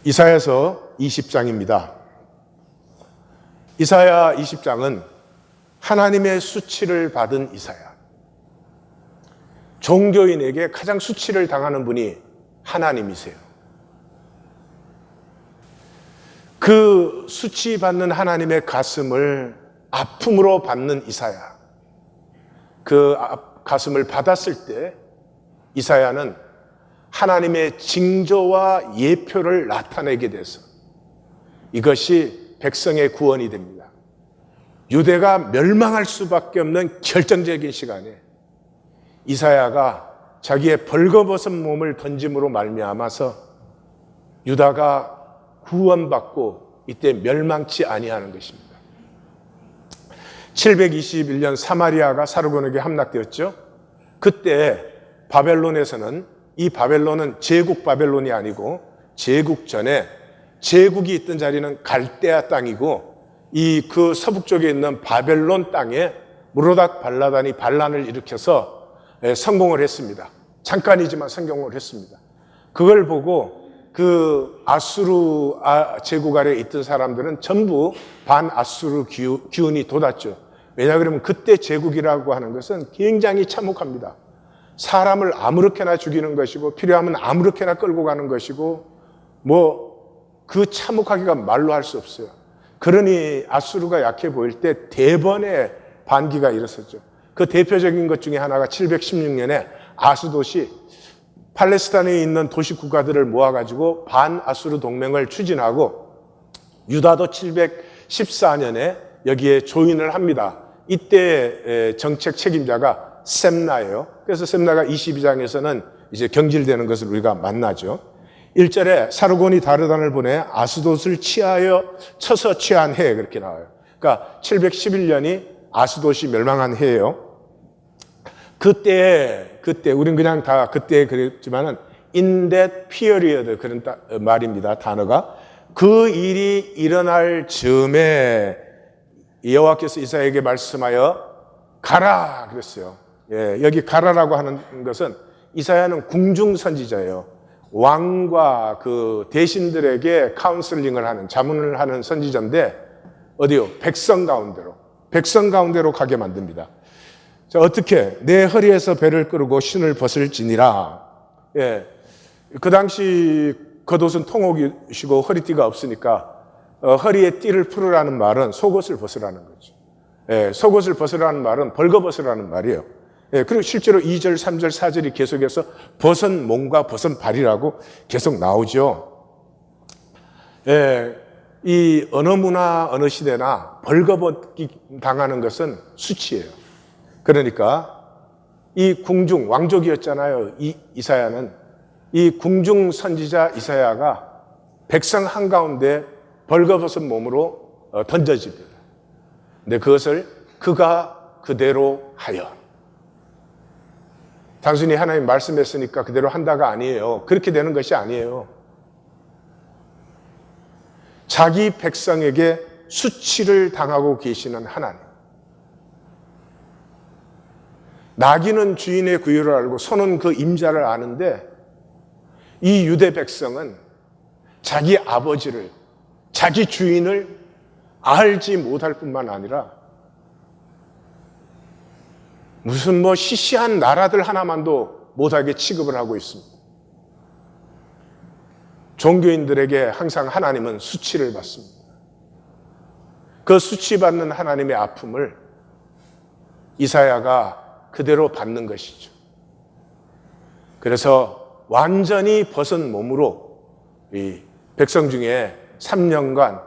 이사야서 20장입니다. 이사야 20장은 하나님의 수치를 받은 이사야. 종교인에게 가장 수치를 당하는 분이 하나님이세요. 그 수치받는 하나님의 가슴을 아픔으로 받는 이사야. 그 가슴을 받았을 때 이사야는 하나님의 징조와 예표를 나타내게 돼서 이것이 백성의 구원이 됩니다. 유대가 멸망할 수밖에 없는 결정적인 시간에 이사야가 자기의 벌거벗은 몸을 던짐으로 말미암아서 유다가 구원받고 이때 멸망치 아니하는 것입니다. 721년 사마리아가 사르곤에게 함락되었죠. 그때 바벨론에서는, 이 바벨론은 제국 바벨론이 아니고 제국 전에 제국이 있던 자리는 갈대아 땅이고 이 그 서북쪽에 있는 바벨론 땅에 무로닥 발라단이 반란을 일으켜서 성공을 했습니다. 잠깐이지만 성공을 했습니다. 그걸 보고 그 아수르 제국 아래에 있던 사람들은 전부 반아수르 기운이 돋았죠. 왜냐 그러면 그때 제국이라고 하는 것은 굉장히 참혹합니다. 사람을 아무렇게나 죽이는 것이고 필요하면 아무렇게나 끌고 가는 것이고 그 참혹하기가 말로 할 수 없어요. 그러니 아수르가 약해 보일 때 대번의 반기가 일어섰죠. 그 대표적인 것 중에 하나가 716년에 아수도시, 팔레스타인에 있는 도시 국가들을 모아가지고 반아수르 동맹을 추진하고 유다도 714년에 여기에 조인을 합니다. 이때 정책 책임자가 셈나예요. 그래서 셈나가 22장에서는 이제 경질되는 것을 우리가 만나죠. 1절에 사르곤이 다르단을 보내 아수돗을 쳐서 취한 해, 그렇게 나와요. 그러니까 711년이 아수돗이 멸망한 해예요. 그때 우린 그냥 다 그때 그랬지만은 in that period 그런 말입니다. 단어가. 그 일이 일어날 즈음에 여호와께서 이사야에게 말씀하여 가라 그랬어요. 예, 여기 가라라고 하는 것은 이사야는 궁중 선지자예요. 왕과 그 대신들에게 카운슬링을 하는, 자문을 하는 선지자인데 어디요? 백성 가운데로 가게 만듭니다. 자, 어떻게? 내 허리에서 배를 끌고 신을 벗을지니라. 예, 그 당시 겉옷은 통옷이고 허리띠가 없으니까 허리에 띠를 풀으라는 말은 속옷을 벗으라는 거죠. 예, 속옷을 벗으라는 말은 벌거벗으라는 말이에요. 예, 그리고 실제로 2절, 3절, 4절이 계속해서 벗은 몸과 벗은 발이라고 계속 나오죠. 예, 이 어느 문화, 어느 시대나 벌거벗기 당하는 것은 수치예요. 그러니까 이 궁중, 왕족이었잖아요. 이사야는. 이 궁중 선지자 이사야가 백성 한가운데 벌거벗은 몸으로 던져집니다. 근데 그것을 그가 그대로 하여. 단순히 하나님 말씀했으니까 그대로 한다가 아니에요. 그렇게 되는 것이 아니에요. 자기 백성에게 수치를 당하고 계시는 하나님. 나귀는 주인의 구유를 알고 소는 그 임자를 아는데 이 유대 백성은 자기 아버지를, 자기 주인을 알지 못할 뿐만 아니라 무슨 시시한 나라들 하나만도 못하게 취급을 하고 있습니다. 종교인들에게 항상 하나님은 수치를 받습니다. 그 수치받는 하나님의 아픔을 이사야가 그대로 받는 것이죠. 그래서 완전히 벗은 몸으로 이 백성 중에 3년간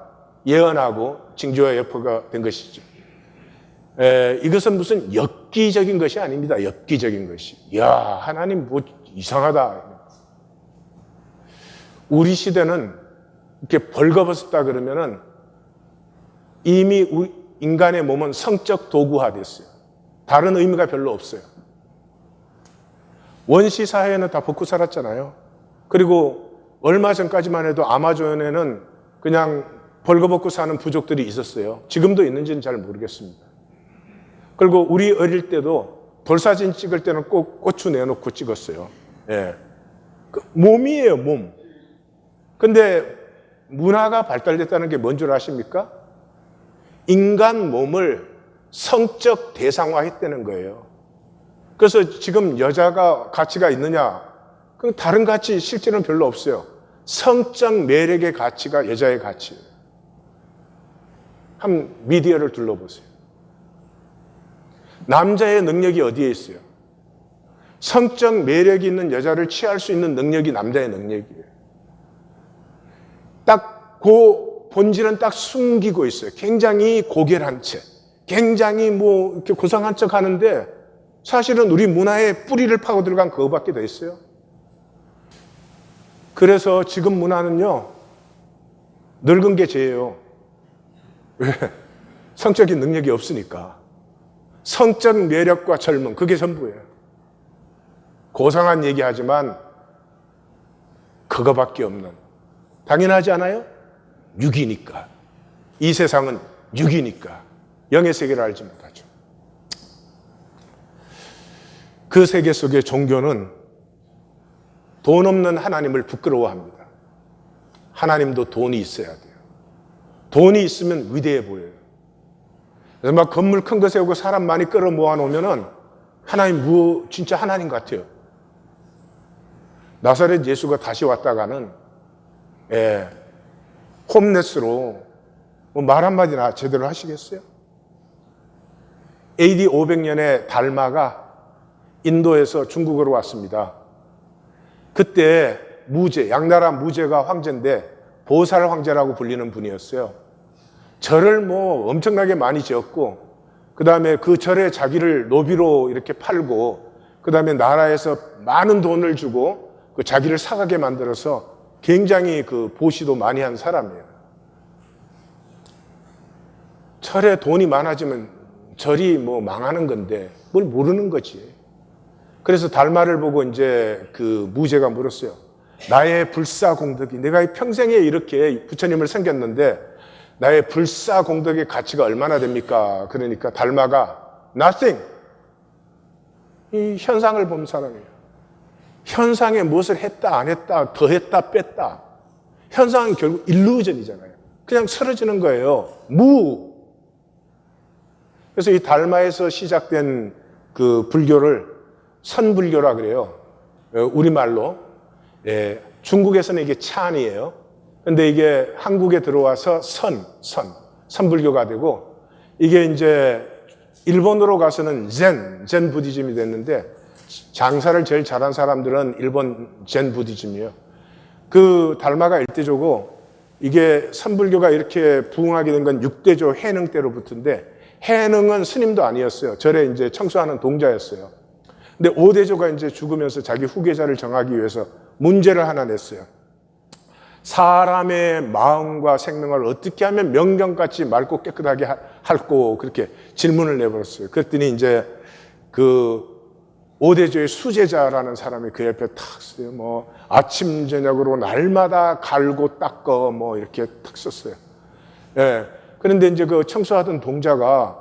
예언하고 징조와 예표가 된 것이죠. 이것은 무슨 엽기적인 것이 아닙니다. 엽기적인 것이. 야, 하나님 이상하다. 우리 시대는 이렇게 벌거벗었다 그러면은 이미 인간의 몸은 성적 도구화됐어요. 다른 의미가 별로 없어요. 원시 사회에는 다 벗고 살았잖아요. 그리고 얼마 전까지만 해도 아마존에는 그냥 벌거벗고 사는 부족들이 있었어요. 지금도 있는지는 잘 모르겠습니다. 그리고 우리 어릴 때도 돌사진 찍을 때는 꼭 고추 내놓고 찍었어요. 예. 몸이에요, 몸. 근데 문화가 발달됐다는 게 뭔 줄 아십니까? 인간 몸을 성적 대상화했다는 거예요. 그래서 지금 여자가 가치가 있느냐? 그럼 다른 가치 실제로는 별로 없어요. 성적 매력의 가치가 여자의 가치예요. 한 미디어를 둘러보세요. 남자의 능력이 어디에 있어요? 성적 매력이 있는 여자를 취할 수 있는 능력이 남자의 능력이에요. 딱 그 본질은 딱 숨기고 있어요. 굉장히 고결한 채, 굉장히 뭐 이렇게 고상한 척 하는데 사실은 우리 문화의 뿌리를 파고 들어간 그거밖에 더 있어요. 그래서 지금 문화는요, 늙은 게 죄예요. 왜? 성적인 능력이 없으니까. 성적 매력과 젊음, 그게 전부예요. 고상한 얘기하지만 그거밖에 없는. 당연하지 않아요? 육이니까. 이 세상은 육이니까. 영의 세계를 알지 못하죠. 그 세계 속의 종교는 돈 없는 하나님을 부끄러워합니다. 하나님도 돈이 있어야 돼요. 돈이 있으면 위대해 보여요. 그래서 막 건물 큰 거 세우고 사람 많이 끌어 모아 놓으면은 하나님 진짜 하나님 같아요. 나사렛 예수가 다시 왔다가는 홈레스로 말 한마디나 제대로 하시겠어요? AD 500년에 달마가 인도에서 중국으로 왔습니다. 그때 양나라 무제가 황제인데 보살 황제라고 불리는 분이었어요. 절을 뭐 엄청나게 많이 지었고, 그 다음에 그 절에 자기를 노비로 이렇게 팔고, 그 다음에 나라에서 많은 돈을 주고 그 자기를 사가게 만들어서 굉장히 그 보시도 많이 한 사람이에요. 절에 돈이 많아지면 절이 뭐 망하는 건데 뭘 모르는 거지. 그래서 달마를 보고 이제 그 무제가 물었어요. 나의 불사공덕이, 내가 평생에 이렇게 부처님을 섬겼는데 나의 불사공덕의 가치가 얼마나 됩니까? 그러니까 달마가 nothing. 이 현상을 본 사람이에요. 현상에 무엇을 했다 안 했다 더했다 뺐다. 현상은 결국 일루전이잖아요. 그냥 쓰러지는 거예요. 그래서 이 달마에서 시작된 그 불교를 선불교라 그래요. 우리말로. 중국에서는 이게 찬이에요. 근데 이게 한국에 들어와서 선불교가 되고, 이게 이제 일본으로 가서는 젠 부디즘이 됐는데, 장사를 제일 잘한 사람들은 일본 젠 부디즘이에요. 그 달마가 일대조고, 이게 선불교가 이렇게 부흥하게 된 건 6대조 해능 때로부터인데, 해능은 스님도 아니었어요. 절에 이제 청소하는 동자였어요. 근데 5대조가 이제 죽으면서 자기 후계자를 정하기 위해서 문제를 하나 냈어요. 사람의 마음과 생명을 어떻게 하면 명경같이 맑고 깨끗하게 할고, 그렇게 질문을 내버렸어요. 그랬더니 이제 그 5대조의 수제자라는 사람이 그 옆에 탁 써요. 뭐 아침 저녁으로 날마다 갈고 닦어 뭐 이렇게 탁 썼어요. 그런데 이제 그 청소하던 동자가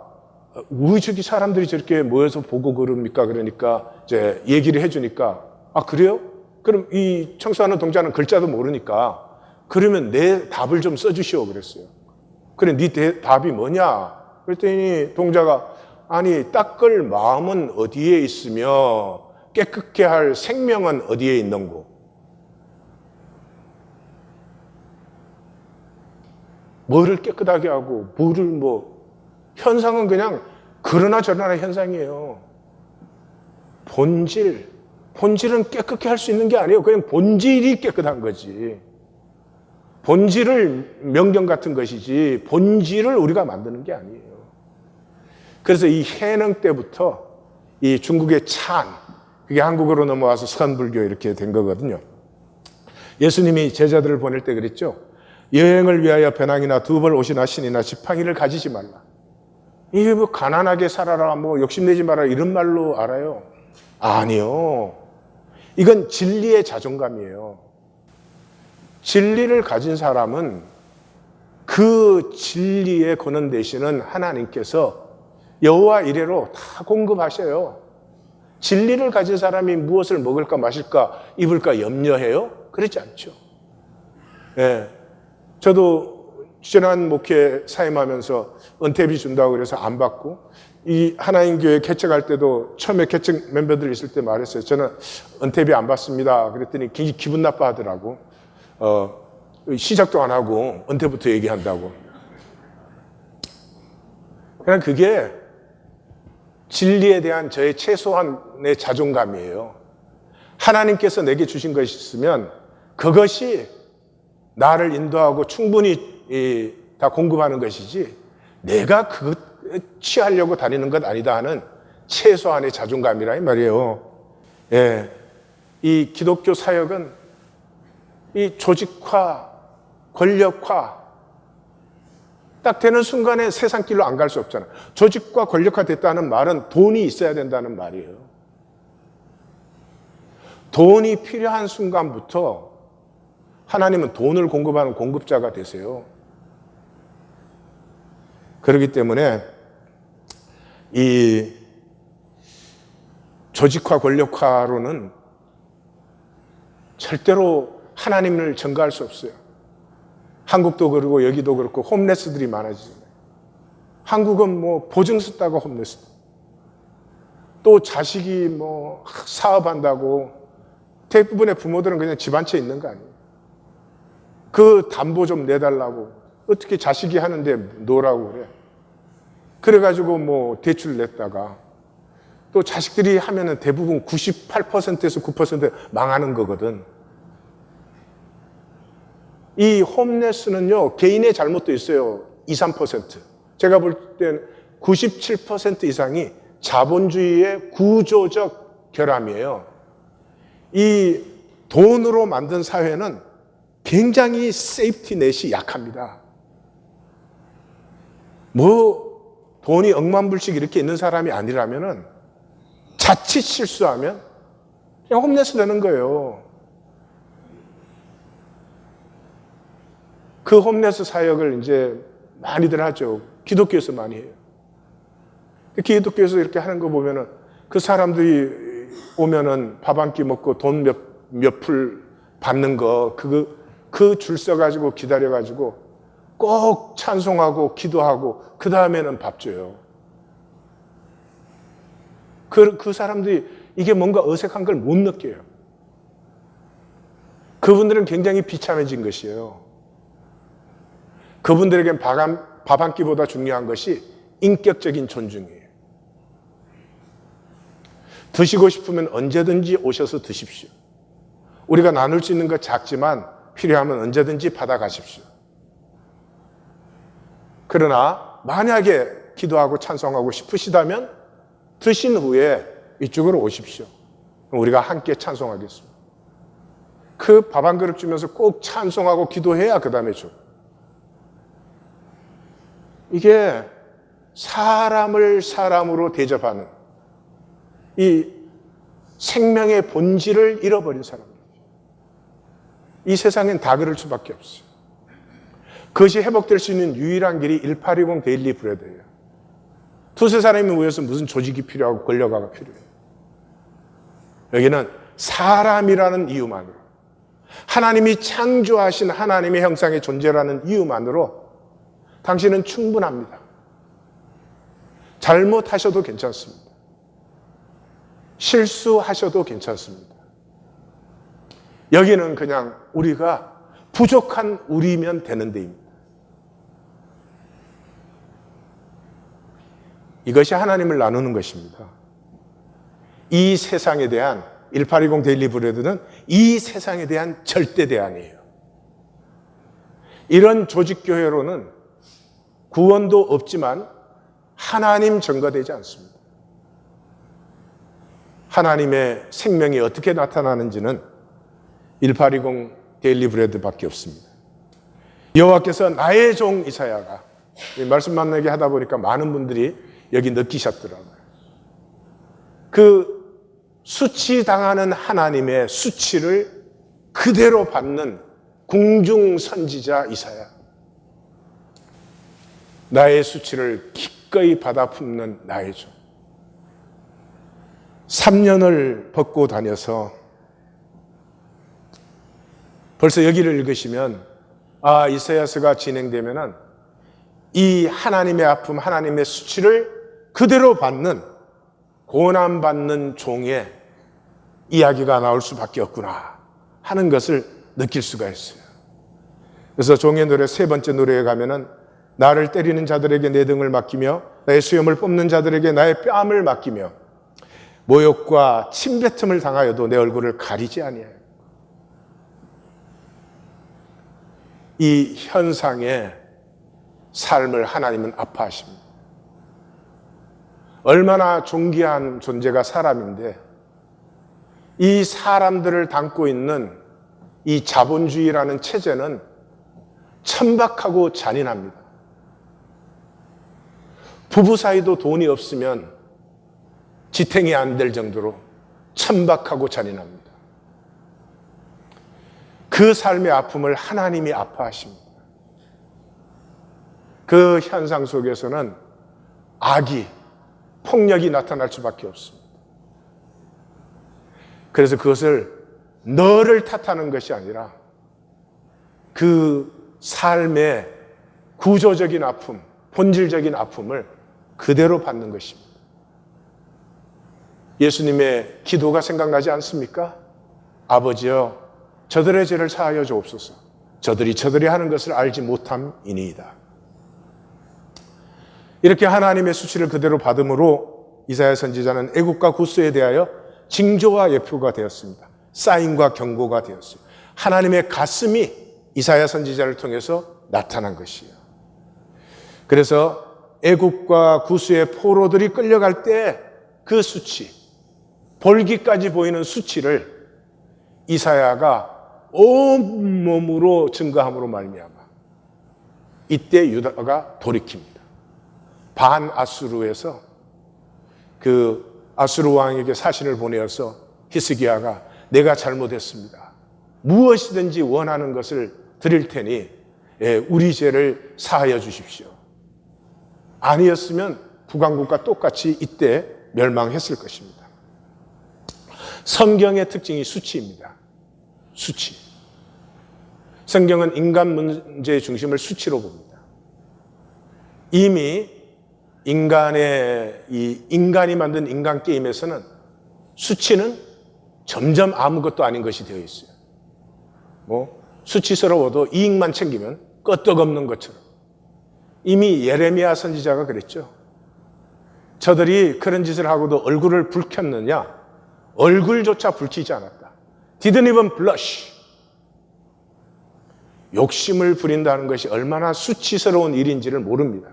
왜 저기 사람들이 저렇게 모여서 보고 그럽니까? 그러니까 이제 얘기를 해주니까, 아 그래요? 그럼 이 청소하는 동자는 글자도 모르니까 그러면 내 답을 좀 써주시오 그랬어요. 그래, 네 답이 뭐냐? 그랬더니 동자가, 아니 닦을 마음은 어디에 있으며 깨끗게 할 생명은 어디에 있는고? 뭐를 깨끗하게 하고 뭐를 현상은 그냥 그러나 저러나 현상이에요. 본질은 깨끗게 할 수 있는 게 아니에요. 그냥 본질이 깨끗한 거지. 본질을 명경 같은 것이지 본질을 우리가 만드는 게 아니에요. 그래서 이 해능 때부터 이 중국의 찬, 그게 한국으로 넘어와서 선불교 이렇게 된 거거든요. 예수님이 제자들을 보낼 때 그랬죠. 여행을 위하여 배낭이나 두벌 옷이나 신이나 지팡이를 가지지 말라. 이게 뭐 가난하게 살아라, 뭐 욕심내지 마라 이런 말로 알아요? 아니요. 이건 진리의 자존감이에요. 진리를 가진 사람은 그 진리의 권한 되시는 하나님께서 여호와 이래로 다 공급하셔요. 진리를 가진 사람이 무엇을 먹을까 마실까 입을까 염려해요? 그렇지 않죠. 저도 지난 목회 사임하면서 은퇴비 준다고 그래서 안 받고, 이 하나님 교회 개척할 때도 처음에 개척 멤버들 있을 때 말했어요. 저는 은퇴비 안 받습니다. 그랬더니 굉장히 기분 나빠하더라고. 시작도 안 하고 은퇴부터 얘기한다고. 그냥 그게 진리에 대한 저의 최소한의 자존감이에요. 하나님께서 내게 주신 것이 있으면 그것이 나를 인도하고 충분히 다 공급하는 것이지, 내가 그것 취하려고 다니는 것 아니다 하는 최소한의 자존감이라 이 말이에요. 예, 이 기독교 사역은 이 조직화, 권력화 딱 되는 순간에 세상 길로 안 갈 수 없잖아. 조직과 권력화 됐다는 말은 돈이 있어야 된다는 말이에요. 돈이 필요한 순간부터 하나님은 돈을 공급하는 공급자가 되세요. 그렇기 때문에 이 조직화, 권력화로는 절대로 하나님을 전가할 수 없어요. 한국도 그렇고 여기도 그렇고 홈레스들이 많아지잖아요. 한국은 뭐 보증 썼다고 홈레스, 또 자식이 뭐 사업한다고 대부분의 부모들은 그냥 집 한 채 있는 거 아니에요. 그 담보 좀 내달라고, 어떻게 자식이 하는데 놓으라고 그래. 그래가지고 뭐 대출 냈다가 또 자식들이 하면은 대부분 98%에서 9% 망하는 거거든. 이 홈레스는요, 개인의 잘못도 있어요. 2, 3%. 제가 볼 땐 97% 이상이 자본주의의 구조적 결함이에요. 이 돈으로 만든 사회는 굉장히 세이프티 넷이 약합니다. 뭐 돈이 억만불씩 이렇게 있는 사람이 아니라면은 자칫 실수하면 그냥 홈레스 되는 거예요. 그 홈레스 사역을 이제 많이들 하죠. 기독교에서 많이 해요. 기독교에서 이렇게 하는 거 보면은 그 사람들이 오면은 밥 한 끼 먹고 돈 몇 풀 받는 거, 그 줄 서가지고 기다려가지고 꼭 찬송하고 기도하고 그 다음에는 밥 줘요. 그 사람들이 이게 뭔가 어색한 걸 못 느껴요. 그분들은 굉장히 비참해진 것이에요. 그분들에겐 밥 한 끼보다 중요한 것이 인격적인 존중이에요. 드시고 싶으면 언제든지 오셔서 드십시오. 우리가 나눌 수 있는 것 작지만 필요하면 언제든지 받아가십시오. 그러나 만약에 기도하고 찬송하고 싶으시다면 드신 후에 이쪽으로 오십시오. 우리가 함께 찬송하겠습니다. 그 밥 한 그릇 주면서 꼭 찬송하고 기도해야 그 다음에 줘. 이게 사람을 사람으로 대접하는 이 생명의 본질을 잃어버린 사람입니다. 이 세상엔 다 그럴 수밖에 없어요. 그것이 회복될 수 있는 유일한 길이 1820 데일리 브레드예요. 두세 사람이 모여서 무슨 조직이 필요하고 권력화가 필요해요. 여기는 사람이라는 이유만으로, 하나님이 창조하신 하나님의 형상의 존재라는 이유만으로 당신은 충분합니다. 잘못하셔도 괜찮습니다. 실수하셔도 괜찮습니다. 여기는 그냥 우리가 부족한 우리면 되는 데입니다. 이것이 하나님을 나누는 것입니다. 이 세상에 대한 1820 데일리 브레드는 이 세상에 대한 절대 대안이에요. 이런 조직교회로는 구원도 없지만 하나님 전가되지 않습니다. 하나님의 생명이 어떻게 나타나는지는 1820 데일리 브레드밖에 없습니다. 여호와께서 나의 종 이사야가, 말씀 만나게 하다 보니까 많은 분들이 여기 느끼셨더라고요. 그 수치당하는 하나님의 수치를 그대로 받는 궁중 선지자 이사야. 나의 수치를 기꺼이 받아 품는 나의 종. 3년을 벗고 다녀서 벌써 여기를 읽으시면 이사야서가 진행되면은 이 하나님의 아픔, 하나님의 수치를 그대로 받는, 고난받는 종의 이야기가 나올 수밖에 없구나 하는 것을 느낄 수가 있어요. 그래서 종의 노래 세 번째 노래에 가면은 나를 때리는 자들에게 내 등을 맡기며 나의 수염을 뽑는 자들에게 나의 뺨을 맡기며 모욕과 침뱉음을 당하여도 내 얼굴을 가리지 아니하여. 이 현상의 삶을 하나님은 아파하십니다. 얼마나 존귀한 존재가 사람인데 이 사람들을 담고 있는 이 자본주의라는 체제는 천박하고 잔인합니다. 부부 사이도 돈이 없으면 지탱이 안 될 정도로 천박하고 잔인합니다. 그 삶의 아픔을 하나님이 아파하십니다. 그 현상 속에서는 악이, 폭력이 나타날 수밖에 없습니다. 그래서 그것을 너를 탓하는 것이 아니라 그 삶의 구조적인 아픔, 본질적인 아픔을 그대로 받는 것입니다. 예수님의 기도가 생각나지 않습니까? 아버지여, 저들의 죄를 사하여 주옵소서. 저들이 하는 것을 알지 못함이니이다. 이렇게 하나님의 수치를 그대로 받음으로 이사야 선지자는 애국과 구스에 대하여 징조와 예표가 되었습니다. 사인과 경고가 되었습니다. 하나님의 가슴이 이사야 선지자를 통해서 나타난 것이에요. 그래서 애국과 구스의 포로들이 끌려갈 때 그 수치, 볼기까지 보이는 수치를 이사야가 온몸으로 증거함으로 말미암아 이때 유다가 돌이킵니다. 반아수르에서 그 아수르 왕에게 사신을 보내어서 히스기야가 내가 잘못했습니다. 무엇이든지 원하는 것을 드릴 테니 우리 죄를 사하여 주십시오. 아니었으면 북왕국과 똑같이 이때 멸망했을 것입니다. 성경의 특징이 수치입니다. 수치. 성경은 인간 문제의 중심을 수치로 봅니다. 이미 인간이 만든 인간 게임에서는 수치는 점점 아무것도 아닌 것이 되어 있어요. 수치스러워도 이익만 챙기면 끄떡없는 것처럼. 이미 예레미야 선지자가 그랬죠. 저들이 그런 짓을 하고도 얼굴을 붉혔느냐? 얼굴조차 붉히지 않았다. Didn't even blush. 욕심을 부린다는 것이 얼마나 수치스러운 일인지를 모릅니다.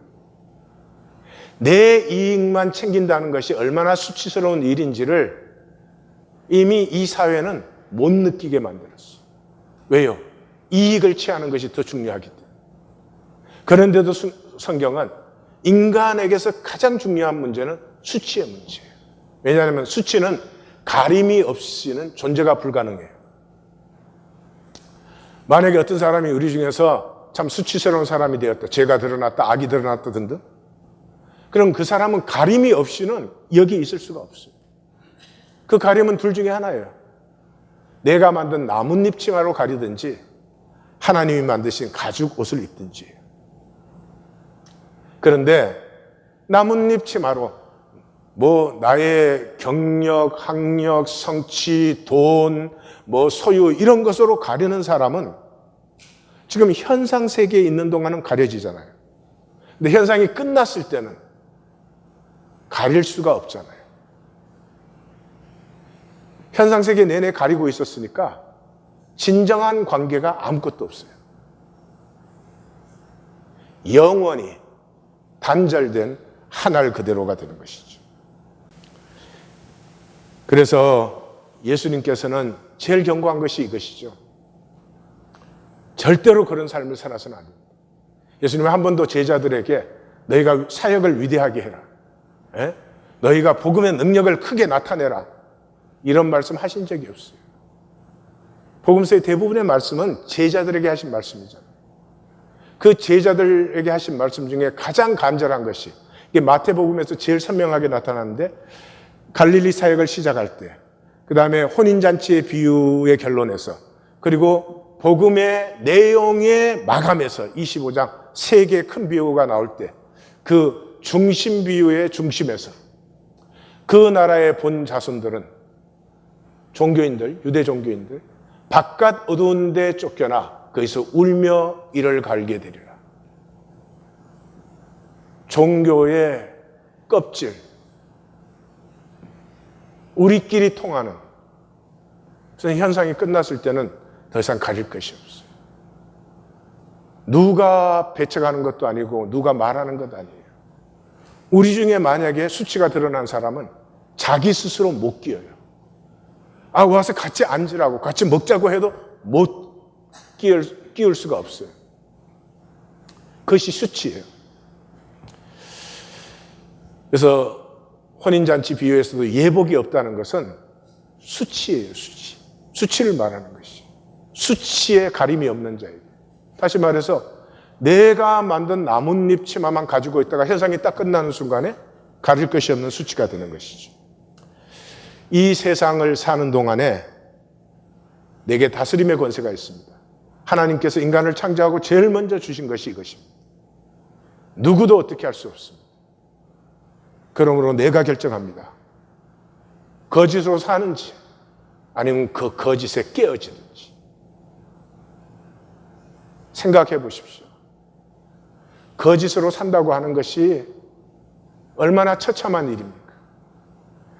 내 이익만 챙긴다는 것이 얼마나 수치스러운 일인지를 이미 이 사회는 못 느끼게 만들었어요. 왜요? 이익을 취하는 것이 더 중요하기 때문에. 그런데도 성경은 인간에게서 가장 중요한 문제는 수치의 문제예요. 왜냐하면 수치는 가림이 없이는 존재가 불가능해요. 만약에 어떤 사람이 우리 중에서 참 수치스러운 사람이 되었다, 죄가 드러났다, 악이 드러났다 등등, 그럼 그 사람은 가림이 없이는 여기 있을 수가 없어요. 그 가림은 둘 중에 하나예요. 내가 만든 나뭇잎 치마로 가리든지 하나님이 만드신 가죽 옷을 입든지. 그런데 나뭇잎 치마로 나의 경력, 학력, 성취, 돈, 소유 이런 것으로 가리는 사람은 지금 현상 세계에 있는 동안은 가려지잖아요. 근데 현상이 끝났을 때는 가릴 수가 없잖아요. 현상 세계 내내 가리고 있었으니까 진정한 관계가 아무것도 없어요. 영원히 단절된 하늘 그대로가 되는 것이죠. 그래서 예수님께서는 제일 경고한 것이 이것이죠. 절대로 그런 삶을 살아서는 안 됩니다. 예수님은 한 번도 제자들에게 너희가 사역을 위대하게 해라, 너희가 복음의 능력을 크게 나타내라, 이런 말씀 하신 적이 없어요. 복음서의 대부분의 말씀은 제자들에게 하신 말씀이잖아요. 그 제자들에게 하신 말씀 중에 가장 간절한 것이, 이게 마태복음에서 제일 선명하게 나타나는데, 갈릴리 사역을 시작할 때, 그 다음에 혼인잔치의 비유의 결론에서, 그리고 복음의 내용의 마감에서 25장 세 개의 큰 비유가 나올 때 그 중심 비유의 중심에서 그 나라의 본 자손들은 종교인들, 유대 종교인들 바깥 어두운 데 쫓겨나 거기서 울며 이를 갈게 되리라. 종교의 껍질, 우리끼리 통하는 그래서 현상이 끝났을 때는 더 이상 가릴 것이 없어요. 누가 배척하는 것도 아니고 누가 말하는 것도 아니에요. 우리 중에 만약에 수치가 드러난 사람은 자기 스스로 못 끼어요. 와서 같이 앉으라고 같이 먹자고 해도 못 끼울 수가 없어요. 그것이 수치예요. 그래서 혼인잔치 비유에서도 예복이 없다는 것은 수치예요. 수치를 말하는 것이. 수치에 가림이 없는 자에게. 다시 말해서 내가 만든 나뭇잎 치마만 가지고 있다가 현상이 딱 끝나는 순간에 가릴 것이 없는 수치가 되는 것이죠. 이 세상을 사는 동안에 내게 다스림의 권세가 있습니다. 하나님께서 인간을 창조하고 제일 먼저 주신 것이 이것입니다. 누구도 어떻게 할 수 없습니다. 그러므로 내가 결정합니다. 거짓으로 사는지 아니면 그 거짓에 깨어지는지 생각해 보십시오. 거짓으로 산다고 하는 것이 얼마나 처참한 일입니까?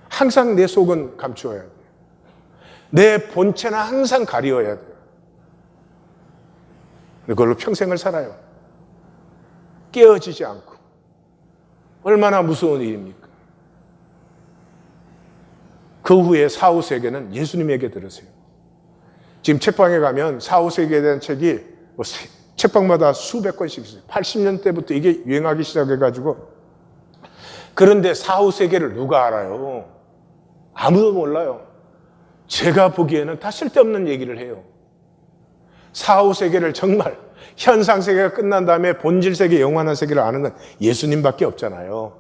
항상 내 속은 감추어야 돼요. 내 본체는 항상 가리어야 돼요. 그걸로 평생을 살아요. 깨어지지 않고. 얼마나 무서운 일입니까? 그 후에 사후세계는 예수님에게 들으세요. 지금 책방에 가면 사후세계에 대한 책이 책방마다 수백 권씩 있어요. 80년대부터 이게 유행하기 시작해가지고. 그런데 사후세계를 누가 알아요? 아무도 몰라요. 제가 보기에는 다 쓸데없는 얘기를 해요. 사후세계를 정말 현상세계가 끝난 다음에 본질세계, 영원한 세계를 아는 건 예수님밖에 없잖아요.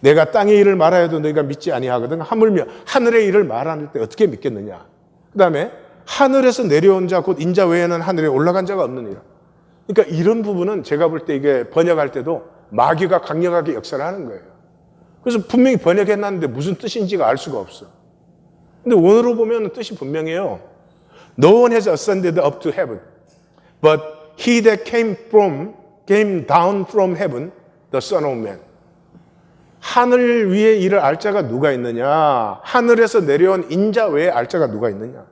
내가 땅의 일을 말하여도 너희가 믿지 아니하거든. 하물며 하늘의 일을 말하는 때 어떻게 믿겠느냐. 그 다음에 하늘에서 내려온 자 곧 인자 외에는 하늘에 올라간 자가 없느니라. 그러니까 이런 부분은 제가 볼 때 이게 번역할 때도 마귀가 강력하게 역사를 하는 거예요. 그래서 분명히 번역해놨는데 무슨 뜻인지가 알 수가 없어. 근데 원어로 보면 뜻이 분명해요. No one has ascended up to heaven, but he that came down from heaven, the Son of Man. 하늘 위에 일을 알 자가 누가 있느냐? 하늘에서 내려온 인자 외에 알 자가 누가 있느냐?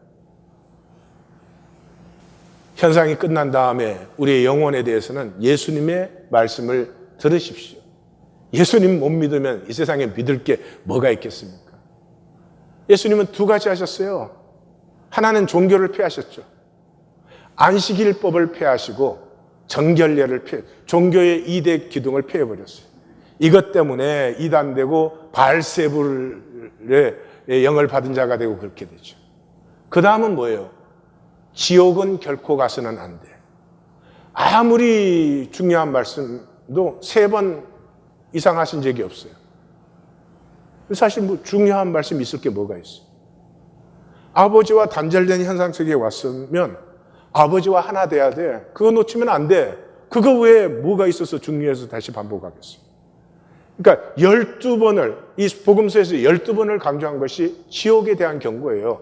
현상이 끝난 다음에 우리의 영혼에 대해서는 예수님의 말씀을 들으십시오. 예수님 못 믿으면 이 세상에 믿을 게 뭐가 있겠습니까? 예수님은 두 가지 하셨어요. 하나는 종교를 폐하셨죠. 안식일법을 폐하시고 정결례를 종교의 2대 기둥을 폐해버렸어요. 이것 때문에 이단되고 바알세불의 영을 받은 자가 되고 그렇게 되죠. 그 다음은 뭐예요? 지옥은 결코 가서는 안 돼. 아무리 중요한 말씀도 3번 이상 하신 적이 없어요. 사실 뭐 중요한 말씀이 있을 게 뭐가 있어요? 아버지와 단절된 현상 속에 왔으면 아버지와 하나 돼야 돼. 그거 놓치면 안 돼. 그거 외에 뭐가 있어서 중요해서 다시 반복하겠어요. 그러니까 12번을, 이 복음서에서 12번을 강조한 것이 지옥에 대한 경고예요.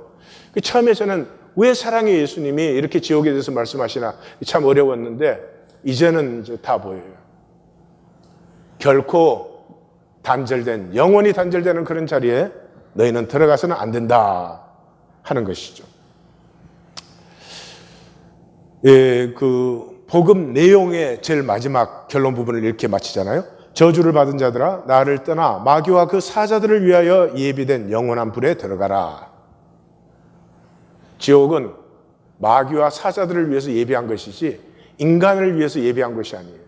처음에 저는 왜 사랑의 예수님이 이렇게 지옥에 대해서 말씀하시나 참 어려웠는데 이제는 이제 다 보여요. 결코 단절된, 영원히 단절되는 그런 자리에 너희는 들어가서는 안 된다 하는 것이죠. 예, 그 복음 내용의 제일 마지막 결론 부분을 이렇게 마치잖아요. 저주를 받은 자들아 나를 떠나 마귀와 그 사자들을 위하여 예비된 영원한 불에 들어가라. 지옥은 마귀와 사자들을 위해서 예비한 것이지 인간을 위해서 예비한 것이 아니에요.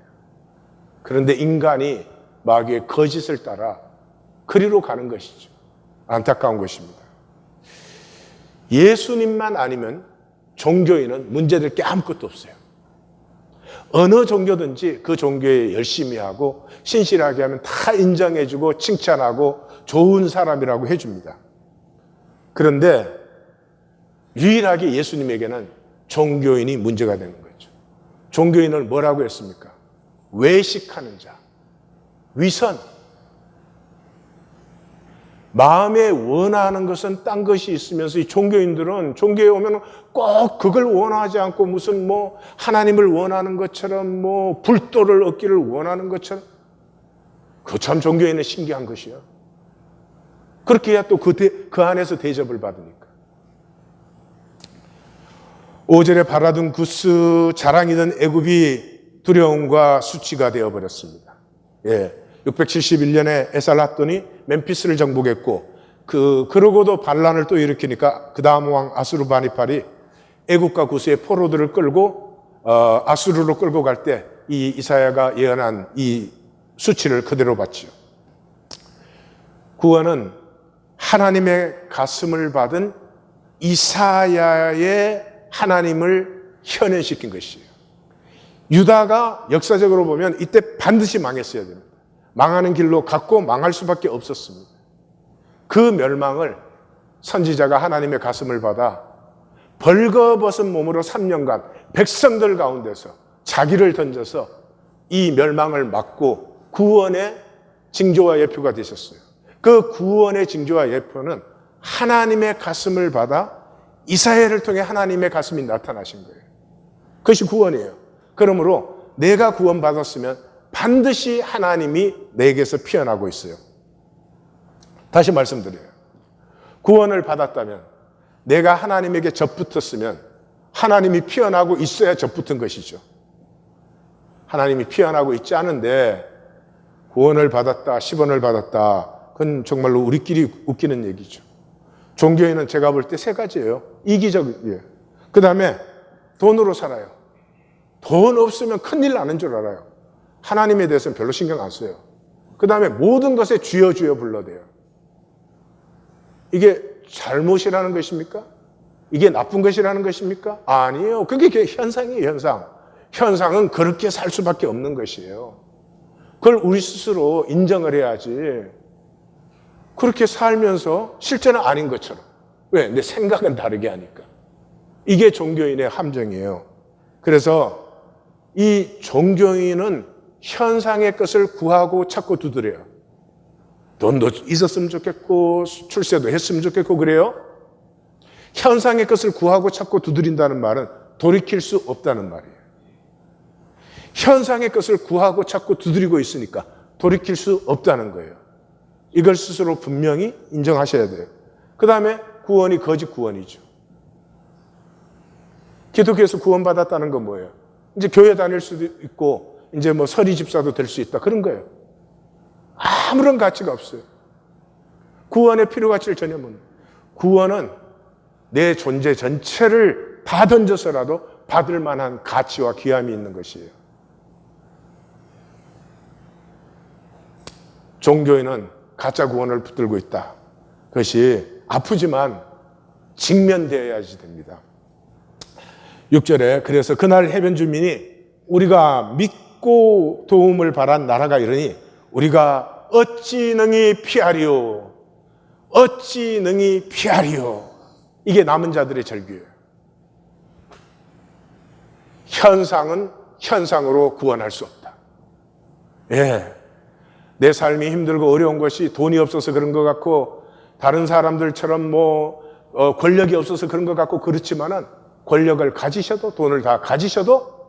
그런데 인간이 마귀의 거짓을 따라 그리로 가는 것이죠. 안타까운 것입니다. 예수님만 아니면 종교인은 문제될 게 아무것도 없어요. 어느 종교든지 그 종교에 열심히 하고 신실하게 하면 다 인정해주고 칭찬하고 좋은 사람이라고 해줍니다. 그런데 유일하게 예수님에게는 종교인이 문제가 되는 거죠. 종교인을 뭐라고 했습니까? 외식하는 자, 위선. 마음에 원하는 것은 딴 것이 있으면서 이 종교인들은 종교에 오면 꼭 그걸 원하지 않고 무슨 뭐 하나님을 원하는 것처럼 뭐 불도를 얻기를 원하는 것처럼, 그 참 종교인은 신기한 것이야. 그렇게 해야 또 그 안에서 대접을 받으니까. 5절에 바라던 구스, 자랑이던 애굽이 두려움과 수치가 되어버렸습니다. 671년에 에살핫돈이 멤피스를 정복했고, 그러고도 반란을 또 일으키니까 그 다음 왕 아수르바니팔이 애굽과 구스의 포로들을 끌고 아수르로 끌고 갈 때 이 이사야가 예언한 이 수치를 그대로 받죠. 구원은 하나님의 가슴을 받은 이사야의 하나님을 현현시킨 것이에요. 유다가 역사적으로 보면 이때 반드시 망했어야 됩니다. 망하는 길로 갔고 망할 수밖에 없었습니다. 그 멸망을 선지자가 하나님의 가슴을 받아 벌거벗은 몸으로 3년간 백성들 가운데서 자기를 던져서 이 멸망을 막고 구원의 징조와 예표가 되셨어요. 그 구원의 징조와 예표는 하나님의 가슴을 받아 이사야를 통해 하나님의 가슴이 나타나신 거예요. 그것이 구원이에요. 그러므로 내가 구원받았으면 반드시 하나님이 내게서 피어나고 있어요. 다시 말씀드려요. 구원을 받았다면, 내가 하나님에게 접붙었으면 하나님이 피어나고 있어야 접붙은 것이죠. 하나님이 피어나고 있지 않은데 구원을 받았다, 10원을 받았다, 그건 정말로 우리끼리 웃기는 얘기죠. 종교에는 제가 볼 때 세 가지예요. 이기적이에요. 그 다음에 돈으로 살아요. 돈 없으면 큰일 나는 줄 알아요. 하나님에 대해서는 별로 신경 안 써요. 그 다음에 모든 것에 주여 주여 불러대요. 이게 잘못이라는 것입니까? 이게 나쁜 것이라는 것입니까? 아니에요. 그게 현상이에요, 현상. 현상은 그렇게 살 수밖에 없는 것이에요. 그걸 우리 스스로 인정을 해야지. 그렇게 살면서 실제는 아닌 것처럼. 왜? 내 생각은 다르게 하니까. 이게 종교인의 함정이에요. 그래서 이 종교인은 현상의 것을 구하고 찾고 두드려요. 돈도 있었으면 좋겠고 출세도 했으면 좋겠고 그래요. 현상의 것을 구하고 찾고 두드린다는 말은 돌이킬 수 없다는 말이에요. 현상의 것을 구하고 찾고 두드리고 있으니까 돌이킬 수 없다는 거예요. 이걸 스스로 분명히 인정하셔야 돼요. 그 다음에 구원이 거짓 구원이죠. 기독교에서 구원받았다는 건 뭐예요? 이제 교회 다닐 수도 있고 이제 뭐 서리 집사도 될 수 있다, 그런 거예요. 아무런 가치가 없어요. 구원의 필요 가치를 전혀 못. 구원은 내 존재 전체를 다 던져서라도 받을 만한 가치와 귀함이 있는 것이에요. 종교인은 가짜 구원을 붙들고 있다. 그것이 아프지만 직면되어야지 됩니다. 6절에 그래서 그날 해변 주민이 우리가 믿고 도움을 바란 나라가 이르니 우리가 어찌 능히 피하리요? 어찌 능히 피하리요? 이게 남은 자들의 절규예요. 현상은 현상으로 구원할 수 없다. 내 삶이 힘들고 어려운 것이 돈이 없어서 그런 것 같고 다른 사람들처럼 권력이 없어서 그런 것 같고 그렇지만은 권력을 가지셔도 돈을 다 가지셔도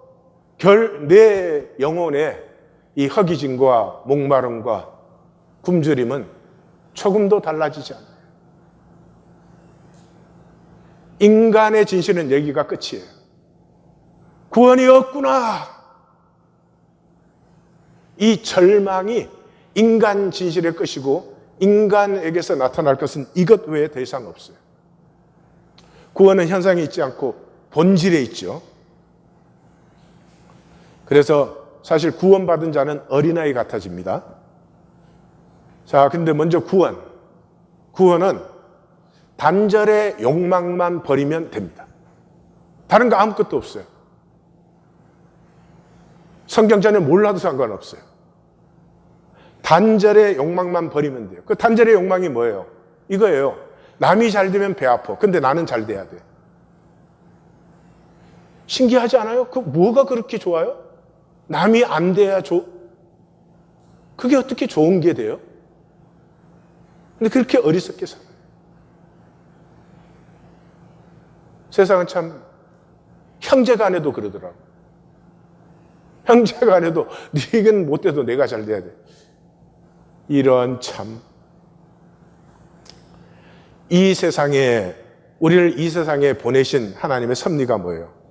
내 영혼에 이 허기짐과 목마름과 굶주림은 조금도 달라지지 않아요. 인간의 진실은 여기가 끝이에요. 구원이 없구나. 이 절망이 인간 진실의 끝이고 인간에게서 나타날 것은 이것 외에 더 이상 없어요. 구원은 현상에 있지 않고 본질에 있죠. 그래서 사실 구원받은 자는 어린아이 같아집니다. 자, 근데 먼저 구원은 단절의 욕망만 버리면 됩니다. 다른 거 아무것도 없어요. 성경 전혀 몰라도 상관없어요. 단절의 욕망만 버리면 돼요. 그 단절의 욕망이 뭐예요? 이거예요. 남이 잘 되면 배 아파. 근데 나는 잘 돼야 돼. 신기하지 않아요? 그 뭐가 그렇게 좋아요? 남이 안 돼야 그게 어떻게 좋은 게 돼요? 근데 그렇게 어리석게 살아요. 세상은 참 형제간에도 그러더라고. 형제간에도 네는 못 돼도 내가 잘 돼야 돼. 이런 우리를 이 세상에 보내신 하나님의 섭리가 뭐예요?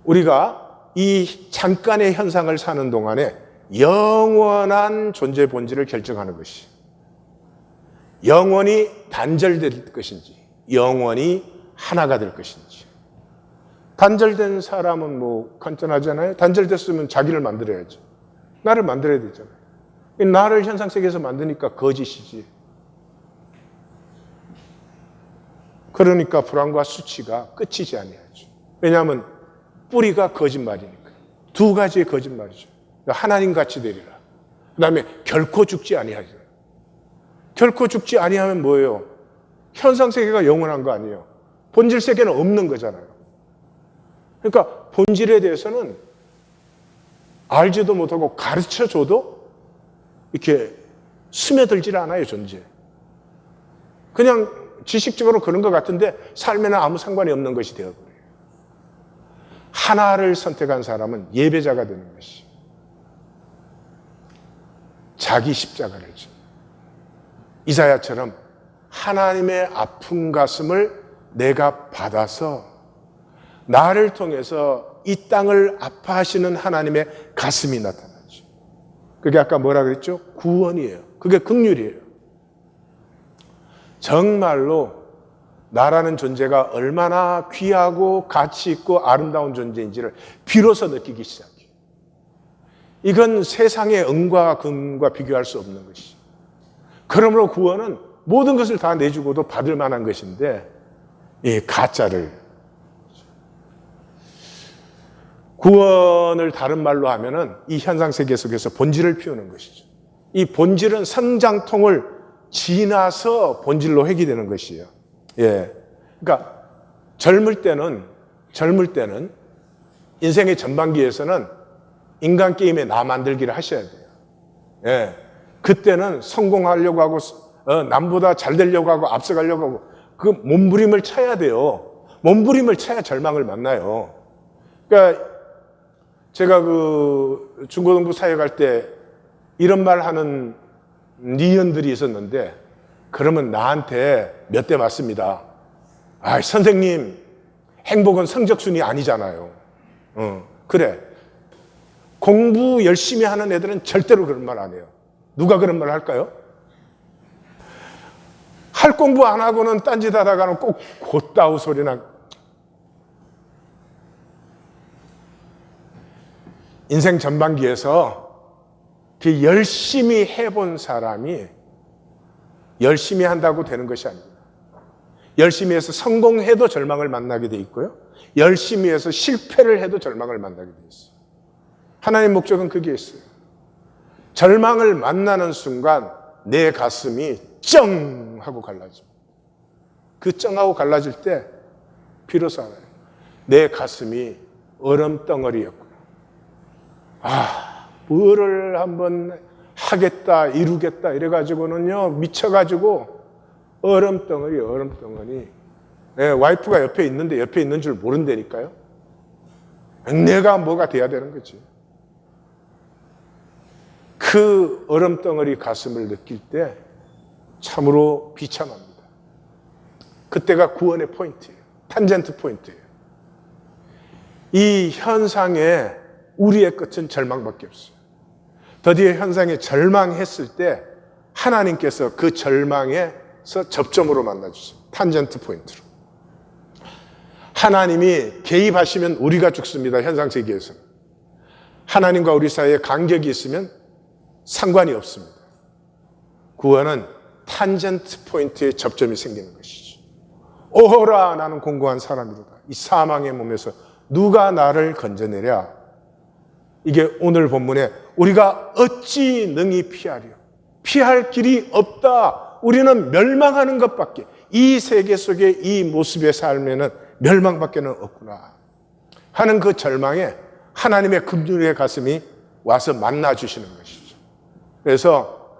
우리가 이 잠깐의 현상을 사는 동안에 영원한 존재 본질을 결정하는 것이, 영원히 단절될 것인지 영원히 하나가 될 것인지. 단절된 사람은 뭐 간단하잖아요. 단절됐으면 자기를 만들어야지. 나를 만들어야 되잖아요. 나를 현상 세계에서 만드니까 거짓이지. 그러니까 불안과 수치가 끝이지 아니하죠. 왜냐하면 뿌리가 거짓말이니까. 두 가지의 거짓말이죠. 하나님같이 되리라. 그 다음에 결코 죽지 아니하리라. 결코 죽지 아니하면 뭐예요? 현상 세계가 영원한 거 아니에요. 본질 세계는 없는 거잖아요. 그러니까 본질에 대해서는 알지도 못하고 가르쳐줘도 이렇게 스며들질 않아요, 존재. 그냥 지식적으로 그런 것 같은데 삶에는 아무 상관이 없는 것이 되어버려요. 하나를 선택한 사람은 예배자가 되는 것이, 자기 십자가를 져. 이사야처럼 하나님의 아픈 가슴을 내가 받아서 나를 통해서 이 땅을 아파하시는 하나님의 가슴이 나타나죠. 그게 아까 뭐라 그랬죠? 구원이에요. 그게 긍휼이에요. 정말로 나라는 존재가 얼마나 귀하고 가치 있고 아름다운 존재인지를 비로소 느끼기 시작해요. 이건 세상의 은과 금과 비교할 수 없는 것이. 그러므로 구원은 모든 것을 다 내주고도 받을 만한 것인데, 이 가짜를, 구원을 다른 말로 하면은 이 현상 세계 속에서 본질을 피우는 것이죠. 이 본질은 성장통을 지나서 본질로 회귀되는 것이에요. 예. 그러니까 젊을 때는 인생의 전반기에서는 인간 게임에 나 만들기를 하셔야 돼요. 예. 그때는 성공하려고 하고, 남보다 잘 되려고 하고, 앞서가려고 하고, 그 몸부림을 쳐야 돼요. 몸부림을 쳐야 절망을 만나요. 그러니까 제가 그 중고등부 사역할 때 이런 말 하는 니언들이 있었는데, 그러면 나한테 몇 대 맞습니다. 아, 선생님, 행복은 성적순이 아니잖아요. 그래. 공부 열심히 하는 애들은 절대로 그런 말 안 해요. 누가 그런 말 할까요? 할 공부 안 하고는 딴짓 하다가는 꼭 곧다우 소리나. 인생 전반기에서 그 열심히 해본 사람이 열심히 한다고 되는 것이 아닙니다. 열심히 해서 성공해도 절망을 만나게 돼 있고요. 열심히 해서 실패를 해도 절망을 만나게 돼 있어요. 하나님의 목적은 그게 있어요. 절망을 만나는 순간 내 가슴이 쩡 하고 갈라집니다. 그 쩡하고 갈라질 때 비로소 알아요. 내 가슴이 얼음덩어리였구나. 아, 뭐를 한번 하겠다, 이루겠다 이래가지고는요, 미쳐가지고 얼음덩어리. 네, 와이프가 옆에 있는데 옆에 있는 줄 모른다니까요. 내가 뭐가 돼야 되는 거지. 그 얼음덩어리 가슴을 느낄 때 참으로 비참합니다. 그때가 구원의 포인트예요. 탄젠트 포인트예요. 이 현상에 우리의 끝은 절망밖에 없어요. 드디어 현상에 절망했을 때 하나님께서 그 절망에서 접점으로 만나주세요. 탄젠트 포인트로. 하나님이 개입하시면 우리가 죽습니다. 현상 세계에서. 하나님과 우리 사이에 간격이 있으면 상관이 없습니다. 구원은 탄젠트 포인트에 접점이 생기는 것이죠. 오호라, 나는 공고한 사람이로다. 이 사망의 몸에서 누가 나를 건져내랴. 이게 오늘 본문에 우리가 어찌 능히 피하리요. 피할 길이 없다. 우리는 멸망하는 것밖에, 이 세계 속의 이 모습의 삶에는 멸망밖에는 없구나. 하는 그 절망에 하나님의 긍휼의 가슴이 와서 만나주시는 것이죠. 그래서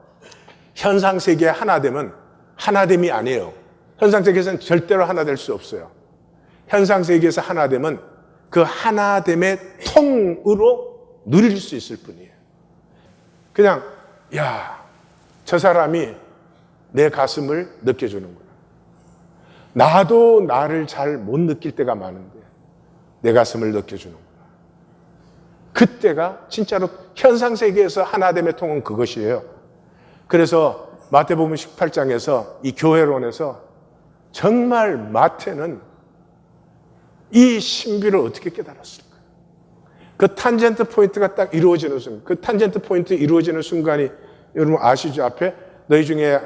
현상세계의 하나됨은 하나됨이 아니에요. 현상세계에서는 절대로 하나 될 수 없어요. 현상세계에서 하나됨은 그 하나됨의 통으로 누릴 수 있을 뿐이에요. 그냥 저 사람이 내 가슴을 느껴주는구나. 나도 나를 잘 못 느낄 때가 많은데 내 가슴을 느껴주는구나. 그때가 진짜로 현상세계에서 하나됨의 통은 그것이에요. 그래서 마태복음 18장에서 이 교회론에서 정말 마태는 이 신비를 어떻게 깨달았을까? 그 탄젠트 포인트가 딱 이루어지는 순간, 그 탄젠트 포인트 이루어지는 순간이 여러분 아시죠? 앞에 너희 중에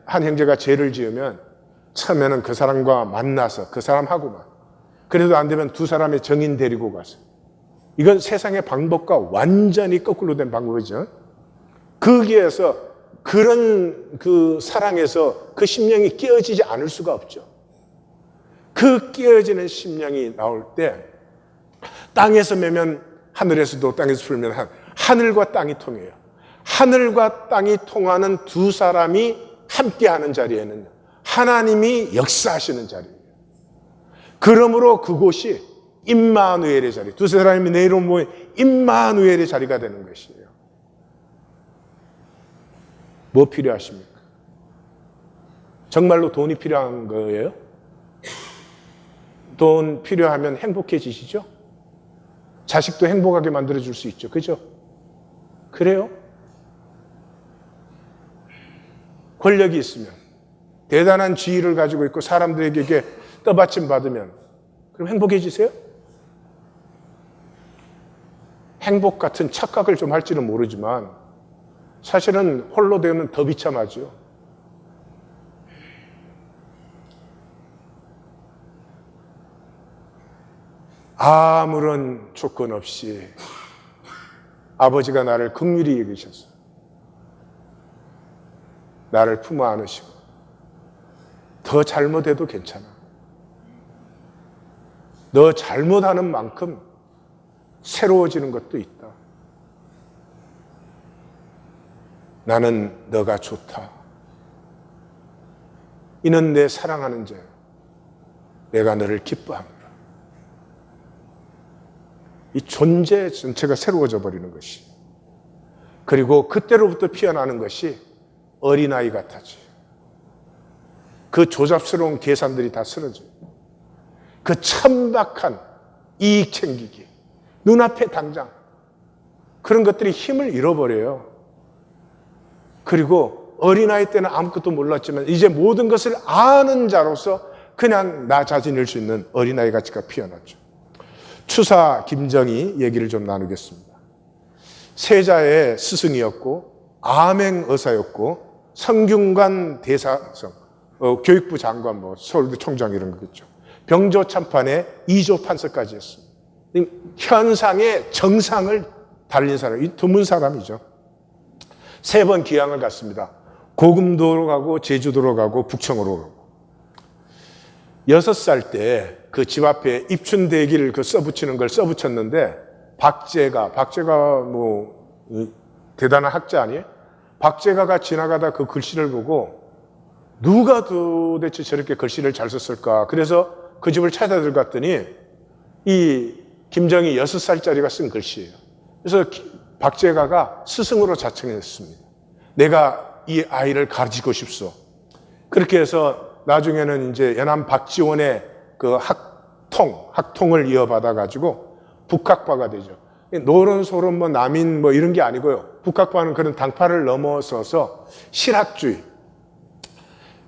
한 형제가 죄를 지으면 처음에는 그 사람과 만나서 그 사람하고만, 그래도 안 되면 두 사람의 정인 데리고 가서, 이건 세상의 방법과 완전히 거꾸로 된 방법이죠. 거기에서 그런 그 사랑에서 그 심령이 깨어지지 않을 수가 없죠. 그 깨어지는 심령이 나올 때 땅에서 매면 하늘에서도, 땅에서 풀면 하늘과 땅이 통해요. 하늘과 땅이 통하는 두 사람이 함께하는 자리에는 하나님이 역사하시는 자리예요. 그러므로 그곳이 임마누엘의 자리, 두 사람이 내 이름 모인 임마누엘의 자리가 되는 것이에요. 뭐 필요하십니까? 정말로 돈이 필요한 거예요? 돈 필요하면 행복해지시죠? 자식도 행복하게 만들어줄 수 있죠. 그죠? 그래요? 권력이 있으면, 대단한 지위를 가지고 있고 사람들에게 떠받침 받으면 그럼 행복해지세요? 행복 같은 착각을 좀 할지는 모르지만 사실은 홀로 되면 더 비참하죠. 아무런 조건 없이 아버지가 나를 긍휼히 여기셔서 나를 품어 안으시고, 더 잘못해도 괜찮아. 너 잘못하는 만큼 새로워지는 것도 있다. 나는 너가 좋다. 이는 내 사랑하는 자야. 내가 너를 기뻐합니다. 이 존재 전체가 새로워져 버리는 것이, 그리고 그때로부터 피어나는 것이 어린아이 같아져요. 그 조잡스러운 계산들이 다 쓰러져요. 그 천박한 이익 챙기기, 눈앞에 당장 그런 것들이 힘을 잃어버려요. 그리고 어린아이 때는 아무것도 몰랐지만 이제 모든 것을 아는 자로서 그냥 나 자신일 수 있는 어린아이 가치가 피어났죠. 추사 김정희 얘기를 좀 나누겠습니다. 세자의 스승이었고 암행 의사였고 성균관 대사성, 교육부 장관, 서울대 총장 이런 거겠죠. 병조 참판에 2조 판서까지 했습니다. 현상의 정상을 달린 사람, 이 드문 사람이죠. 3번 기항을 갔습니다. 고금도로 가고 제주도로 가고 북청으로 가고. 6살 때 그 집 앞에 입춘대기를 써붙이는 걸 써붙였는데 박제가 대단한 학자 아니에요? 박제가가 지나가다 그 글씨를 보고 누가 도대체 저렇게 글씨를 잘 썼을까? 그래서 그 집을 찾아 들어갔더니 이 김정희 6살짜리가 쓴 글씨예요. 그래서 박제가가 스승으로 자청했습니다. 내가 이 아이를 가르치고 싶소. 그렇게 해서 나중에는 이제 연암 박지원의 그 학통을 이어받아가지고 북학파가 되죠. 노론소론 남인 이런 게 아니고요. 북학파는 그런 당파를 넘어서서 실학주의,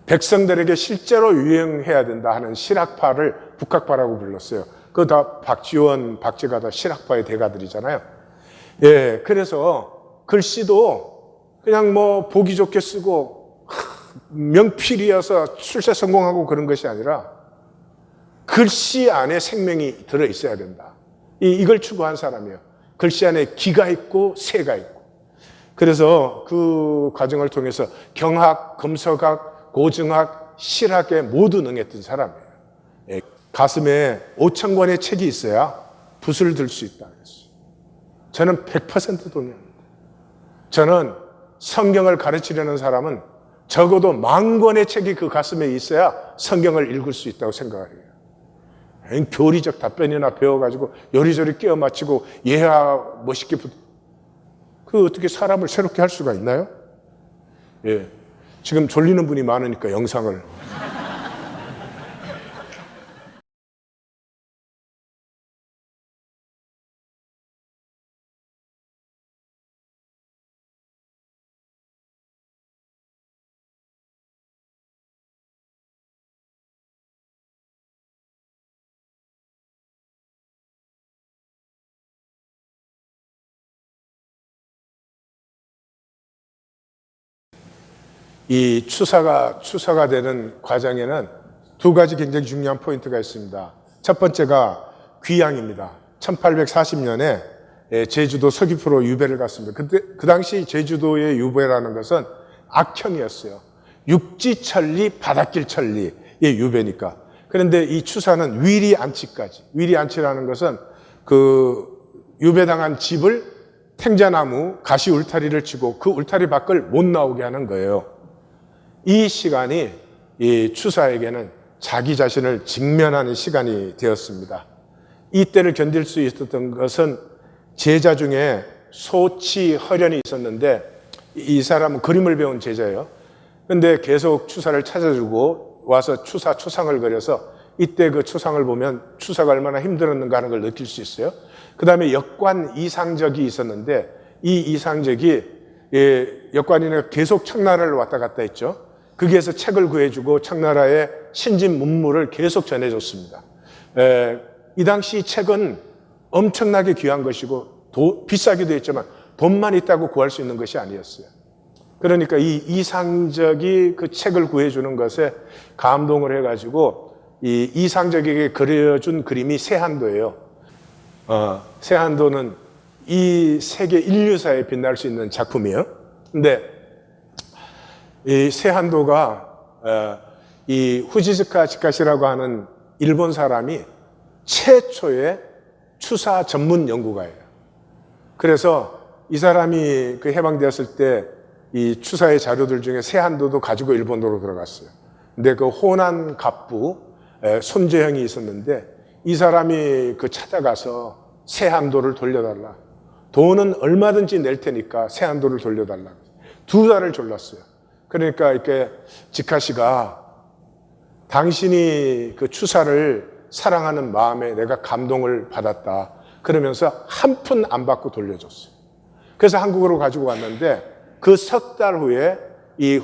백성들에게 실제로 유행해야 된다 하는 실학파를 북학파라고 불렀어요. 그거 다 박지원, 박제가 다 실학파의 대가들이잖아요. 예, 그래서 글씨도 그냥 보기 좋게 쓰고 명필이어서 출세 성공하고 그런 것이 아니라 글씨 안에 생명이 들어있어야 된다. 이걸 추구한 사람이에요. 글씨 안에 기가 있고 새가 있고. 그래서 그 과정을 통해서 경학, 금서학, 고증학, 실학에 모두 능했던 사람이에요. 예, 가슴에 5,000권의 책이 있어야 붓을 들 수 있다 그랬어요. 저는 100% 동의합니다. 저는 성경을 가르치려는 사람은 적어도 10,000권의 책이 그 가슴에 있어야 성경을 읽을 수 있다고 생각을 해요. 교리적 답변이나 배워가지고 요리조리 끼워 맞추고 예하 멋있게 그 어떻게 사람을 새롭게 할 수가 있나요? 예, 지금 졸리는 분이 많으니까 영상을. 이 추사가 되는 과정에는 두 가지 굉장히 중요한 포인트가 있습니다. 첫 번째가 귀향입니다. 1840년에 제주도 서귀포로 유배를 갔습니다. 그 당시 제주도의 유배라는 것은 악형이었어요. 육지천리, 바닷길천리의 유배니까. 그런데 이 추사는 위리안치까지. 위리안치라는 것은 그 유배당한 집을 탱자나무, 가시 울타리를 치고 그 울타리 밖을 못 나오게 하는 거예요. 이 시간이 이 추사에게는 자기 자신을 직면하는 시간이 되었습니다. 이때를 견딜 수 있었던 것은 제자 중에 소치허련이 있었는데 이 사람은 그림을 배운 제자예요. 그런데 계속 추사를 찾아주고 와서 추사 초상을 그려서 이때 그 초상을 보면 추사가 얼마나 힘들었는가 하는 걸 느낄 수 있어요. 그 다음에 역관 이상적이 있었는데 이 이상적이 역관이가 계속 청나라를 왔다 갔다 했죠. 거기에서 책을 구해주고 청나라의 신진 문물을 계속 전해줬습니다. 이 당시 책은 엄청나게 귀한 것이고 비싸기도 했지만 돈만 있다고 구할 수 있는 것이 아니었어요. 그러니까 이 이상적이 그 책을 구해주는 것에 감동을 해가지고 이 이상적에게 그려준 그림이 세한도예요. 세한도는 이 세계 인류사에 빛날 수 있는 작품이에요. 근데 이 세한도가 이 후지즈카 지카시라고 하는 일본 사람이 최초의 추사 전문 연구가예요. 그래서 이 사람이 그 해방되었을 때 이 추사의 자료들 중에 세한도도 가지고 일본으로 들어갔어요. 근데 그 호난 갑부 손재형이 있었는데 이 사람이 그 찾아가서 세한도를 돌려달라. 돈은 얼마든지 낼 테니까 세한도를 돌려달라. 2달을 졸랐어요. 그러니까 이렇게 지카시가 당신이 그 추사를 사랑하는 마음에 내가 감동을 받았다. 그러면서 한 푼 안 받고 돌려줬어요. 그래서 한국으로 가지고 왔는데 그 3달 후에 이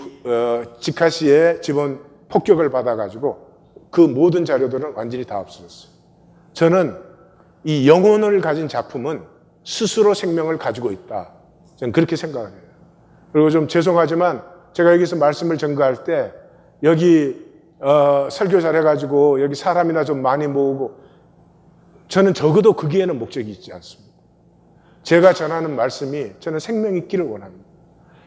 지카시의 집은 폭격을 받아가지고 그 모든 자료들은 완전히 다 없어졌어요. 저는 이 영혼을 가진 작품은 스스로 생명을 가지고 있다. 저는 그렇게 생각을 해요. 그리고 좀 죄송하지만 제가 여기서 말씀을 전가할 때 여기 설교 잘해가지고 여기 사람이나 좀 많이 모으고 저는 적어도 거기에는 목적이 있지 않습니다. 제가 전하는 말씀이 저는 생명이 있기를 원합니다.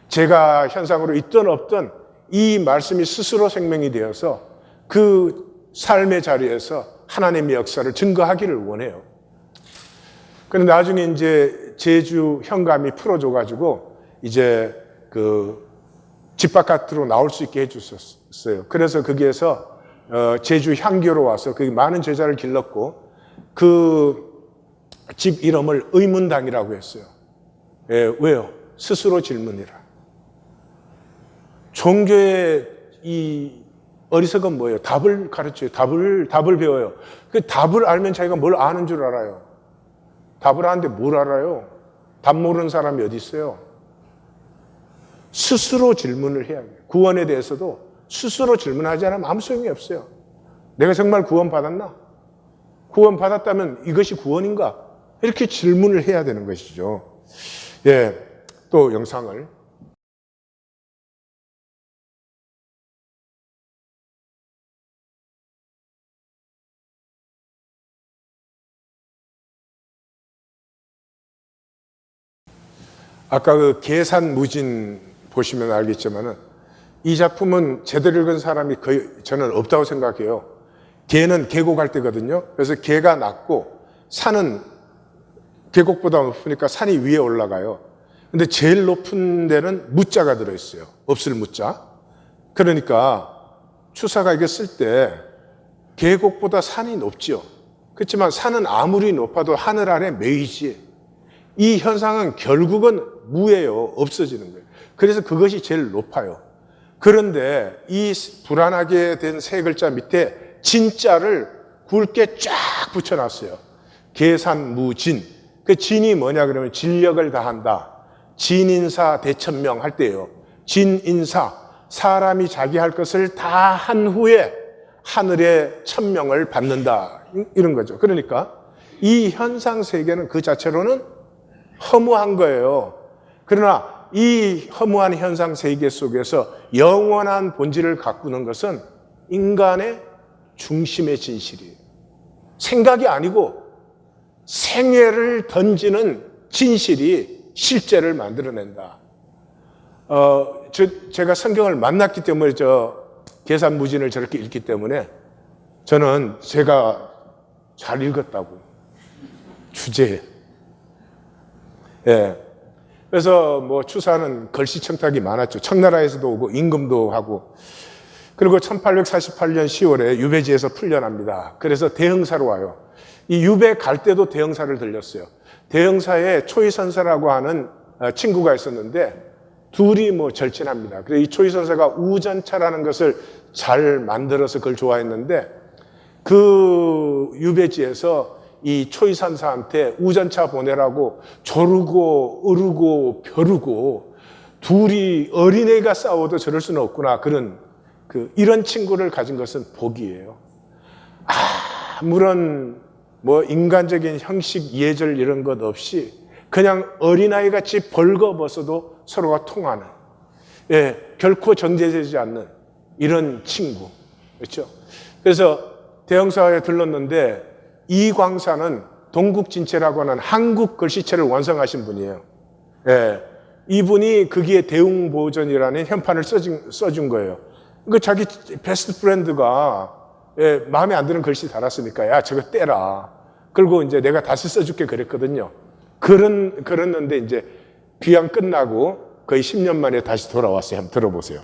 제가 현상으로 있든 없든 이 말씀이 스스로 생명이 되어서 그 삶의 자리에서 하나님의 역사를 증거하기를 원해요. 그런데 나중에 이제 제주 현감이 풀어줘가지고 이제 그 집 바깥으로 나올 수 있게 해주셨어요. 그래서 거기에서 제주 향교로 와서 거기 많은 제자를 길렀고 그 집 이름을 의문당이라고 했어요. 왜요? 스스로 질문이라. 종교의 이 어리석은 뭐예요? 답을 가르쳐요. 답을 배워요. 그 답을 알면 자기가 뭘 아는 줄 알아요. 답을 아는데 뭘 알아요? 답 모르는 사람이 어디 있어요? 스스로 질문을 해야 해요. 구원에 대해서도 스스로 질문하지 않으면 아무 소용이 없어요. 내가 정말 구원받았나? 구원받았다면 이것이 구원인가? 이렇게 질문을 해야 되는 것이죠. 예, 또 영상을. 아까 그 계산무진 보시면 알겠지만은 이 작품은 제대로 읽은 사람이 거의 저는 없다고 생각해요. 개는 계곡 갈 때거든요. 그래서 개가 낳고 산은 계곡보다 높으니까 산이 위에 올라가요. 근데 제일 높은 데는 무자가 들어있어요. 없을 무자. 그러니까 추사가 이거 쓸 때 계곡보다 산이 높지요. 그렇지만 산은 아무리 높아도 하늘 아래 매이지. 이 현상은 결국은 무예요. 없어지는 거예요. 그래서 그것이 제일 높아요. 그런데 이 불안하게 된 세 글자 밑에 진자를 굵게 쫙 붙여놨어요. 계산무진. 그 진이 뭐냐 그러면 진력을 다한다. 진인사 대천명 할 때예요. 진인사. 사람이 자기 할 것을 다 한 후에 하늘의 천명을 받는다. 이런 거죠. 그러니까 이 현상 세계는 그 자체로는 허무한 거예요. 그러나 이 허무한 현상 세계 속에서 영원한 본질을 가꾸는 것은 인간의 중심의 진실이에요. 생각이 아니고 생애를 던지는 진실이 실제를 만들어낸다. 제가 성경을 만났기 때문에 계산무진을 저렇게 읽기 때문에 저는 제가 잘 읽었다고. 주제에. 예. 그래서 뭐 추사는 걸시청탁이 많았죠. 청나라에서도 오고 임금도 하고. 그리고 1848년 10월에 유배지에서 풀려납니다. 그래서 대흥사로 와요. 이 유배 갈 때도 대흥사를 들렸어요. 대흥사에 초이선사라고 하는 친구가 있었는데 둘이 뭐 절친합니다. 그래서 이 초이선사가 우전차라는 것을 잘 만들어서 그걸 좋아했는데 그 유배지에서 이 초이선사한테 우전차 보내라고 조르고 으르고 벼르고 둘이 어린애가 싸워도 저럴 수는 없구나. 이런 친구를 가진 것은 복이에요. 아무런 뭐 인간적인 형식, 예절 이런 것 없이 그냥 어린아이 같이 벌거벗어도 서로가 통하는, 결코 정제되지 않는 이런 친구. 그렇죠? 그래서 대흥사에 들렀는데 이광사는 동국진체라고 하는 한국 글씨체를 완성하신 분이에요. 이분이 거기에 대웅보전이라는 현판을 써준 거예요. 그 자기 베스트 프렌드가 마음에 안 드는 글씨 달았으니까 야 저거 떼라. 그리고 이제 내가 다시 써줄게 그랬거든요. 그랬는데 이제 귀양 끝나고 거의 10년 만에 다시 돌아왔어요. 한번 들어보세요.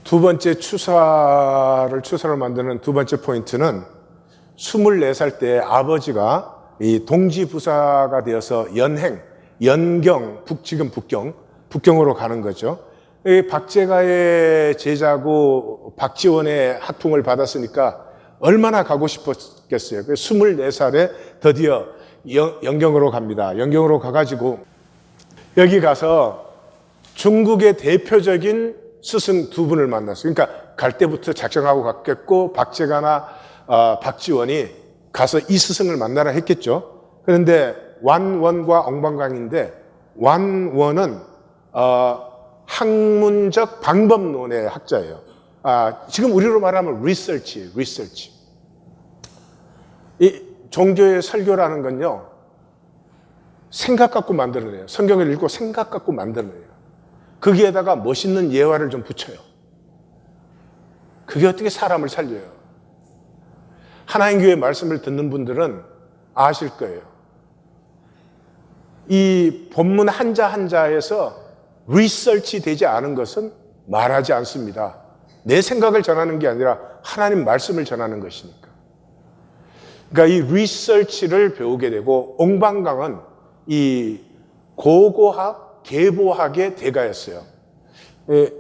두 번째 추사를 만드는 두 번째 포인트는 24살 때 아버지가 이 동지부사가 되어서 연경, 지금 북경으로 가는 거죠. 박제가의 제자고 박지원의 학풍을 받았으니까 얼마나 가고 싶었겠어요. 24살에 드디어 연경으로 갑니다. 연경으로 가가지고 여기 가서 중국의 대표적인 스승 두 분을 만났어요. 그러니까 갈 때부터 작정하고 갔겠고 박제가나 박지원이 가서 이 스승을 만나라 했겠죠. 그런데 완원과 엉방강인데 완원은 학문적 방법론의 학자예요. 지금 우리로 말하면 리서치. 이 종교의 설교라는 건요, 생각 갖고 만들어내요. 성경을 읽고 생각 갖고 만들어내요. 거기에다가 멋있는 예화를 좀 붙여요. 그게 어떻게 사람을 살려요? 하나님 교회 말씀을 듣는 분들은 아실 거예요. 이 본문 한자 한자에서 리서치 되지 않은 것은 말하지 않습니다. 내 생각을 전하는 게 아니라 하나님 말씀을 전하는 것이니까. 그러니까 이 리서치를 배우게 되고 옹방강은 이 고고학, 계보학의 대가였어요.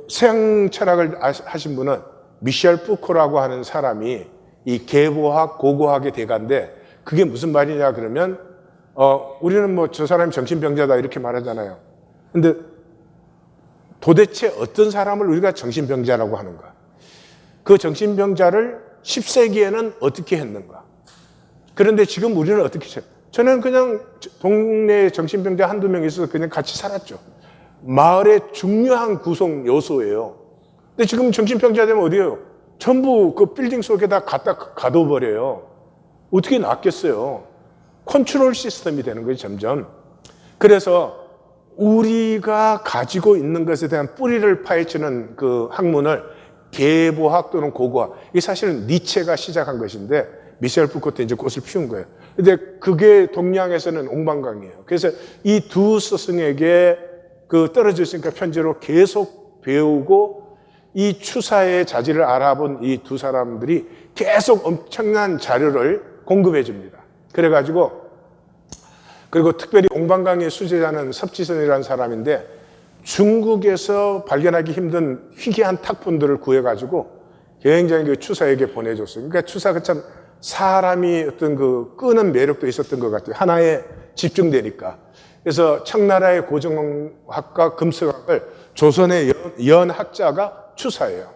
서양 철학을 하신 분은 미셸 푸코라고 하는 사람이 이 계보학, 고고학의 대가인데 그게 무슨 말이냐 그러면 우리는 뭐 저 사람이 정신병자다 이렇게 말하잖아요. 근데 도대체 어떤 사람을 우리가 정신병자라고 하는가? 그 정신병자를 10세기에는 어떻게 했는가? 그런데 지금 우리는 어떻게 해요? 저는 그냥 동네에 정신병자 한두 명 있어서 그냥 같이 살았죠. 마을의 중요한 구성 요소예요. 근데 지금 정신병자 되면 어디예요? 전부 그 빌딩 속에다 갖다 가둬버려요. 어떻게 낫겠어요? 컨트롤 시스템이 되는 거예요, 점점. 그래서 우리가 가지고 있는 것에 대한 뿌리를 파헤치는 그 학문을 계보학 또는 고고학, 이게 사실은 니체가 시작한 것인데 미셸 푸코트 이제 꽃을 피운 거예요. 근데 그게 동양에서는 옹방강이에요. 그래서 이 두 스승에게 그 떨어져 있으니까 편지로 계속 배우고 이 추사의 자질을 알아본 이 두 사람들이 계속 엄청난 자료를 공급해 줍니다. 그래가지고 그리고 특별히 옹방강의 수제자는 섭지선이라는 사람인데 중국에서 발견하기 힘든 희귀한 탁본들을 구해가지고 굉장히 그 추사에게 보내줬어요. 그러니까 추사가 참 사람이 어떤 그 끄는 매력도 있었던 것 같아요. 하나에 집중되니까. 그래서 청나라의 고정학과 금서학을 조선의 연학자가 추사예요.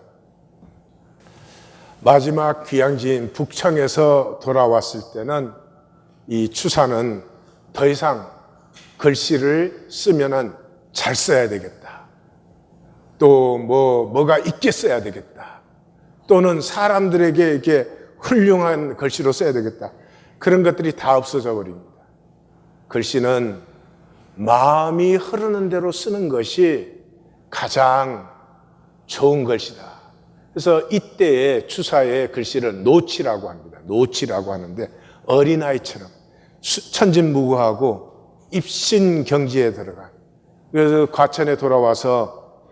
마지막 귀향지인 북청에서 돌아왔을 때는 이 추사는 더 이상 글씨를 쓰면은 잘 써야 되겠다. 또 뭐가 있게 써야 되겠다. 또는 사람들에게 이렇게 훌륭한 글씨로 써야 되겠다. 그런 것들이 다 없어져 버립니다. 글씨는 마음이 흐르는 대로 쓰는 것이 가장 좋은 글씨다. 그래서 이때의 추사의 글씨를 노치라고 합니다. 노치라고 하는데 어린아이처럼 천진무구하고 입신경지에 들어간. 그래서 과천에 돌아와서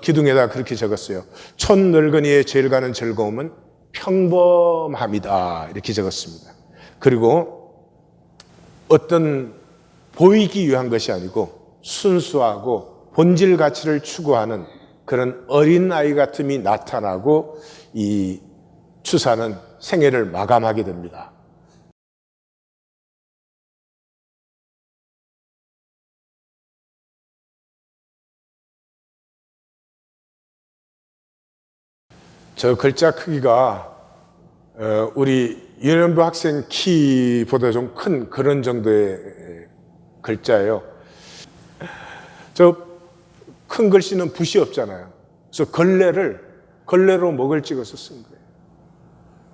기둥에다 그렇게 적었어요. 촌늙은이의 제일 가는 즐거움은 평범함이다. 이렇게 적었습니다. 그리고 어떤 보이기 위한 것이 아니고 순수하고 본질 가치를 추구하는 그런 어린아이 같음이 나타나고 이 추사는 생애를 마감하게 됩니다. 저 글자 크기가 우리 유년부 학생 키보다 좀 큰 그런 정도의 글자예요. 저 큰 글씨는 붓이 없잖아요. 그래서 걸레로 목을 찍어서 쓴 거예요.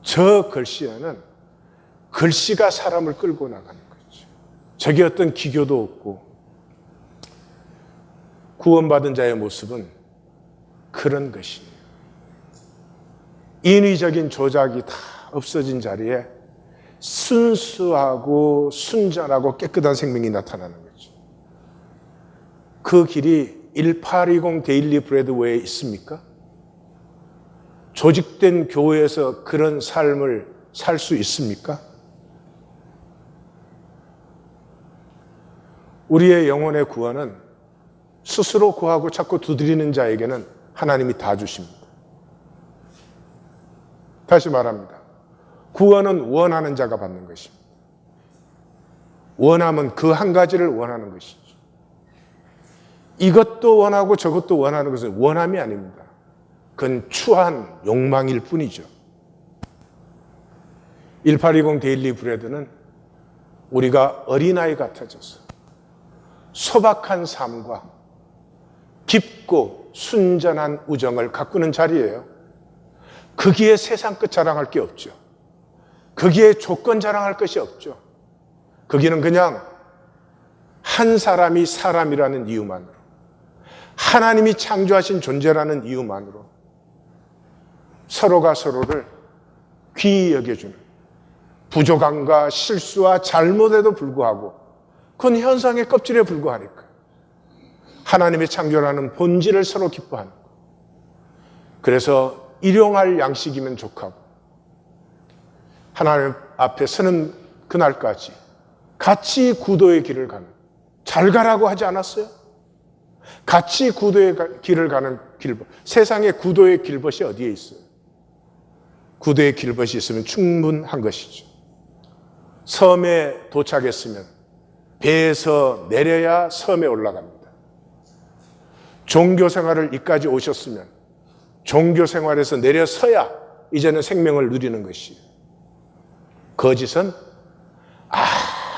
저 글씨에는 글씨가 사람을 끌고 나가는 거죠. 저게 어떤 기교도 없고 구원받은 자의 모습은 그런 것이에요. 인위적인 조작이 다 없어진 자리에 순수하고 순전하고 깨끗한 생명이 나타나는 거죠. 그 길이 1820 데일리 브레드 외에 있습니까? 조직된 교회에서 그런 삶을 살 수 있습니까? 우리의 영혼의 구원은 스스로 구하고 자꾸 두드리는 자에게는 하나님이 다 주십니다. 다시 말합니다. 구원은 원하는 자가 받는 것입니다. 원함은 그 한 가지를 원하는 것이죠. 이것도 원하고 저것도 원하는 것은 원함이 아닙니다. 그건 추한 욕망일 뿐이죠. 1820 데일리 브레드는 우리가 어린아이 같아져서 소박한 삶과 깊고 순전한 우정을 가꾸는 자리예요. 거기에 세상 끝 자랑할 게 없죠. 거기에 조건 자랑할 것이 없죠. 거기는 그냥 한 사람이 사람이라는 이유만으로, 하나님이 창조하신 존재라는 이유만으로 서로가 서로를 귀히 여겨주는, 부족함과 실수와 잘못에도 불구하고 그건 현상의 껍질에 불과하니까 하나님의 창조라는 본질을 서로 기뻐하는 거. 그래서 일용할 양식이면 족하고 하나님 앞에 서는 그날까지 같이 구도의 길을 가는, 잘 가라고 하지 않았어요? 같이 구도의 길을 가는 길벗. 세상에 구도의 길벗이 어디에 있어요? 구도의 길벗이 있으면 충분한 것이죠. 섬에 도착했으면 배에서 내려야 섬에 올라갑니다. 종교 생활을 이까지 오셨으면 종교 생활에서 내려서야 이제는 생명을 누리는 것이에요. 거짓은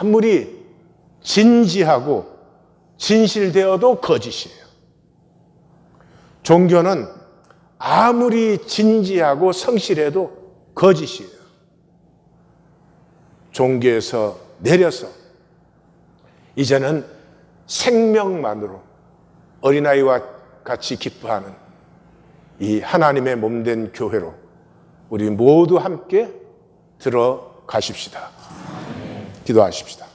아무리 진지하고 진실되어도 거짓이에요. 종교는 아무리 진지하고 성실해도 거짓이에요. 종교에서 내려서 이제는 생명만으로 어린아이와 같이 기뻐하는 이 하나님의 몸된 교회로 우리 모두 함께 들어가십시다. 기도하십시다.